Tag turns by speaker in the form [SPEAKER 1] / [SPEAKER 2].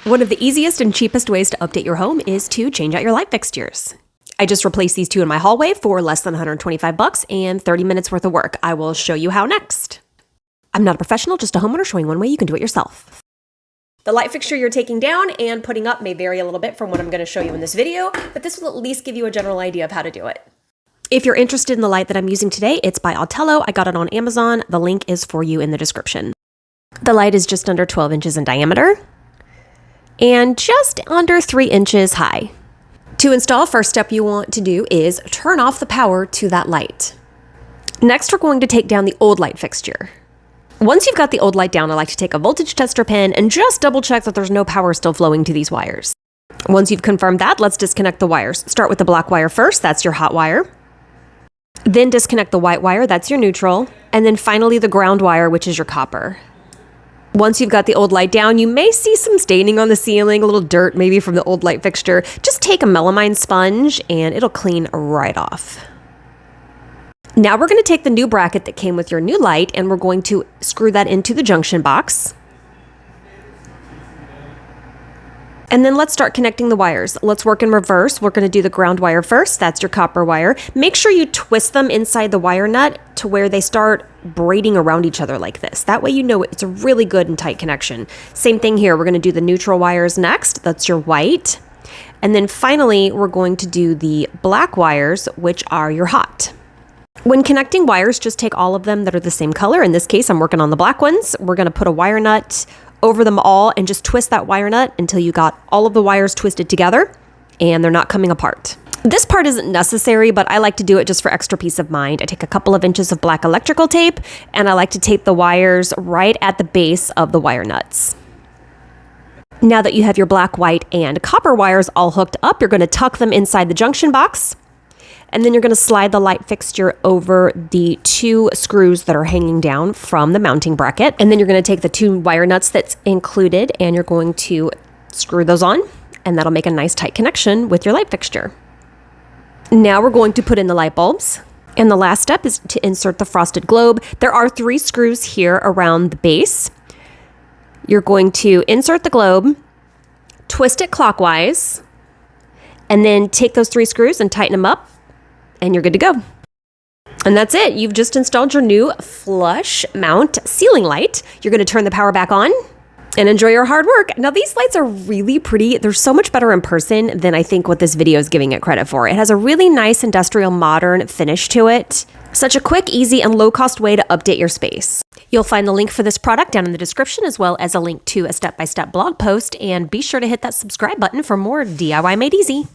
[SPEAKER 1] One of the easiest and cheapest ways to update your home is to change out your light fixtures. I just replaced these two in my hallway for less than 125 bucks and 30 minutes worth of work. I will show you how next. I'm not a professional, just a homeowner showing one way you can do it yourself. The light fixture you're taking down and putting up may vary a little bit from what I'm going to show you in this video, but this will at least give you a general idea of how to do it. If you're interested in the light that I'm using today, it's by Autelo. I got it on Amazon. The link is for you in the description. The light is just under 12 inches in diameter and just under 3 inches high. To install, first step you want to do is turn off the power to that light. Next, we're going to take down the old light fixture. Once you've got the old light down, I like to take a voltage tester pen and just double check that there's no power still flowing to these wires. Once you've confirmed that, let's disconnect the wires. Start with the black wire first, that's your hot wire. Then disconnect the white wire, that's your neutral. And then finally the ground wire, which is your copper. Once you've got the old light down, you may see some staining on the ceiling, a little dirt maybe from the old light fixture. Just take a melamine sponge and it'll clean right off. Now we're going to take the new bracket that came with your new light and we're going to screw that into the junction box. And then let's start connecting the wires. Let's work in reverse. We're going to do the ground wire first. That's your copper wire. Make sure you twist them inside the wire nut to where they start braiding around each other like this. That way you know it's a really good and tight connection. Same thing here. We're going to do the neutral wires next. That's your white. And then finally, we're going to do the black wires, which are your hot. When connecting wires, just take all of them that are the same color. In this case, I'm working on the black ones. We're going to put a wire nut over them all and just twist that wire nut until you got all of the wires twisted together and they're not coming apart. This part isn't necessary, but I like to do it just for extra peace of mind. I take a couple of inches of black electrical tape and I like to tape the wires right at the base of the wire nuts. Now that you have your black, white, and copper wires all hooked up, you're going to tuck them inside the junction box. And then you're going to slide the light fixture over the 2 screws that are hanging down from the mounting bracket. And then you're going to take the 2 wire nuts that's included and you're going to screw those on. And that'll make a nice tight connection with your light fixture. Now we're going to put in the light bulbs. And the last step is to insert the frosted globe. There are 3 screws here around the base. You're going to insert the globe, twist it clockwise, and then take those 3 screws and tighten them up. And you're good to go. And that's it. You've just installed your new flush mount ceiling light. You're going to turn the power back on and enjoy your hard work. Now these lights are really pretty. They're so much better in person than I think what this video is giving it credit for. It has a really nice industrial modern finish to it. Such a quick, easy, and low-cost way to update your space. You'll find the link for this product down in the description as well as a link to a step-by-step blog post. And be sure to hit that subscribe button for more DIY Made Easy.